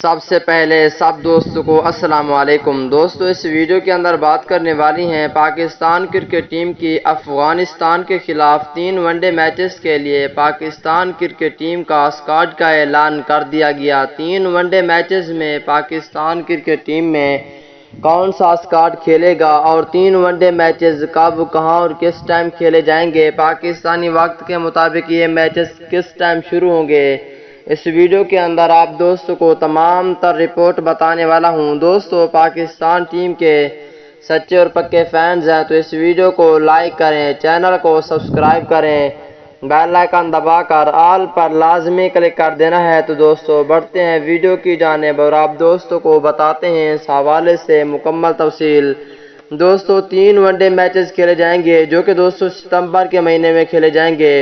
سب سے پہلے سب دوستوں کو السلام علیکم۔ دوستو اس ویڈیو کے اندر بات کرنے والی ہیں پاکستان کرکٹ ٹیم کی افغانستان کے خلاف 3 ون ڈے میچز کے لیے پاکستان کرکٹ ٹیم کا اسکواڈ کا اعلان کر دیا گیا۔ 3 ون ڈے میچز میں پاکستان کرکٹ ٹیم میں کون سا اسکواڈ کھیلے گا اور 3 ون ڈے میچز کب کہاں اور کس ٹائم کھیلے جائیں گے، پاکستانی وقت کے مطابق یہ میچز کس ٹائم شروع ہوں گے، اس ویڈیو کے اندر آپ دوستوں کو تمام تر رپورٹ بتانے والا ہوں۔ دوستو پاکستان ٹیم کے سچے اور پکے فینز ہیں تو اس ویڈیو کو لائک کریں، چینل کو سبسکرائب کریں، بیل آئیکن دبا کر آل پر لازمی کلک کر دینا ہے۔ تو دوستو بڑھتے ہیں ویڈیو کی جانب اور آپ دوستوں کو بتاتے ہیں اس حوالے سے مکمل تفصیل۔ دوستو 3 ون ڈے میچز کھیلے جائیں گے جو کہ دوستو ستمبر کے مہینے میں کھیلے جائیں گے۔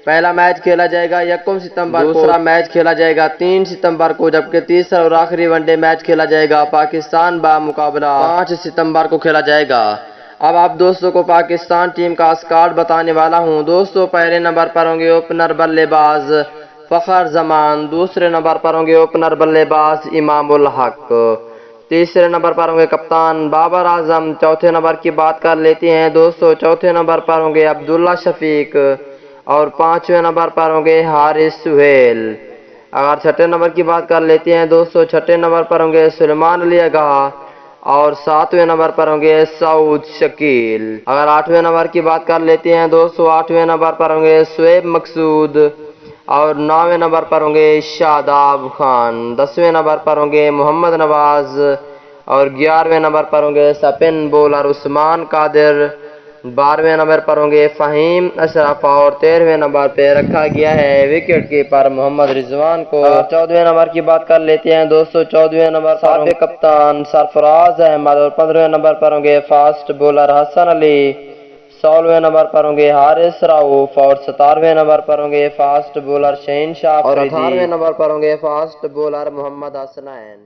پہلا میچ کھیلا جائے گا 1 ستمبر کو، دوسرا میچ کھیلا جائے گا 3 ستمبر کو، جبکہ تیسرا اور آخری ون ڈے میچ کھیلا جائے گا پاکستان بمقابلہ 5 ستمبر کو کھیلا جائے گا۔ اب آپ دوستوں کو پاکستان ٹیم کا اسکواڈ بتانے والا ہوں۔ دوستو پہلے نمبر پر ہوں گے اوپنر بلے باز فخر زمان، دوسرے نمبر پر ہوں گے اوپنر بلے باز امام الحق، تیسرے نمبر پر ہوں گے کپتان بابر اعظم، چوتھے نمبر کی بات کر لیتے ہیں دوستو، چوتھے نمبر پر ہوں گے عبداللہ شفیق اور 5ویں نمبر پر ہوں گے حارث سہیل۔ اگر چھٹے نمبر کی بات کر لیتے ہیں دوستو، چھٹے نمبر پر ہوں گے سلیمان علی اگا اور 7ویں نمبر پر ہوں گے سعود شکیل۔ اگر 8ویں نمبر کی بات کر لیتے ہیں دوستو، 8ویں نمبر پر ہوں گے شعیب مقصود اور 9ویں نمبر پر ہوں گے شاداب خان، 10ویں نمبر پر ہوں گے محمد نواز اور 11ویں نمبر پر ہوں گے سپن بولر عثمان قادر، 12ویں نمبر پر ہوں گے فہیم اشرف اور 13ویں نمبر پہ رکھا گیا ہے وکٹ کیپر محمد رضوان کو۔ 14ویں نمبر کی بات کر لیتے ہیں دوستو، 14ویں نمبر پر سابق کپتان سرفراز احمد اور 15ویں نمبر پر ہوں گے fast bowler Hasan Ali, 16ویں number پر ہوں گے حارث رؤف اور 17ویں نمبر پر ہوں گے فاسٹ بولر شہین شاہ اور 18ویں نمبر پر ہوں گے فاسٹ بولر محمد حسنین۔